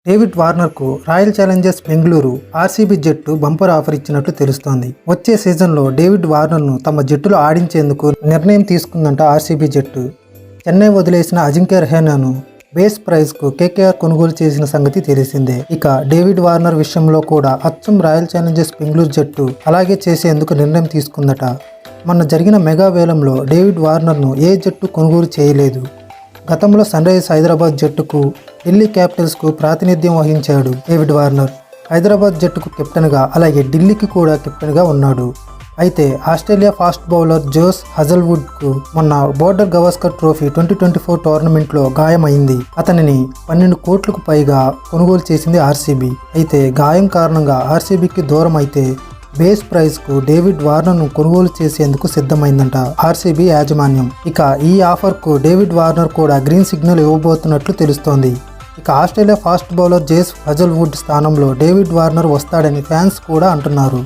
David వార్నర్కు Royal Challengers Bengaluru RCB జట్టు bumper offer ఇచ్చినట్లు తెలుస్తోంది. వచ్చే సీజన్లో డేవిడ్ వార్నర్ను తమ జట్టులో ఆడించేందుకు నిర్ణయం తీసుకుందంట ఆర్సీబీ జట్టు. చెన్నై వదిలేసిన అజింక్య రహానెను బేస్ ప్రైజ్కు కేకేఆర్ కొనుగోలు చేసిన సంగతి తెలిసిందే. ఇక డేవిడ్ వార్నర్ విషయంలో కూడా అచ్చం రాయల్ ఛాలెంజర్స్ బెంగళూరు జట్టు అలాగే చేసేందుకు నిర్ణయం తీసుకుందట. మొన్న జరిగిన మెగా వేలంలో డేవిడ్ వార్నర్ను ఏ జట్టు కొనుగోలు చేయలేదు. గతంలో సన్ రైజర్స్ హైదరాబాద్ జట్టుకు, ఢిల్లీ క్యాపిటల్స్కు ప్రాతినిధ్యం వహించాడు డేవిడ్ వార్నర్. హైదరాబాద్ జట్టుకు కెప్టెన్గా, అలాగే ఢిల్లీకి కూడా కెప్టెన్గా ఉన్నాడు. అయితే ఆస్ట్రేలియా ఫాస్ట్ బౌలర్ జోస్ హజల్వుడ్కు మొన్న బోర్డర్ గవాస్కర్ ట్రోఫీ 2024 టోర్నమెంట్లో గాయమైంది. అతనిని 12 కోట్లకు పైగా కొనుగోలు చేసింది ఆర్సీబీ. అయితే గాయం కారణంగా ఆర్సీబీకి దూరం అయితే బేస్ ప్రైజ్కు డేవిడ్ వార్నర్ను కొనుగోలు చేసేందుకు సిద్ధమైందంట ఆర్సీబీ యాజమాన్యం. ఇక ఈ ఆఫర్కు డేవిడ్ వార్నర్ కూడా గ్రీన్ సిగ్నల్ ఇవ్వబోతున్నట్లు తెలుస్తోంది. ఇక Australia fast bowler Josh Hazlewood స్థానంలో డేవిడ్ వార్నర్ వస్తాడని ఫ్యాన్స్ కూడా అంటున్నారు.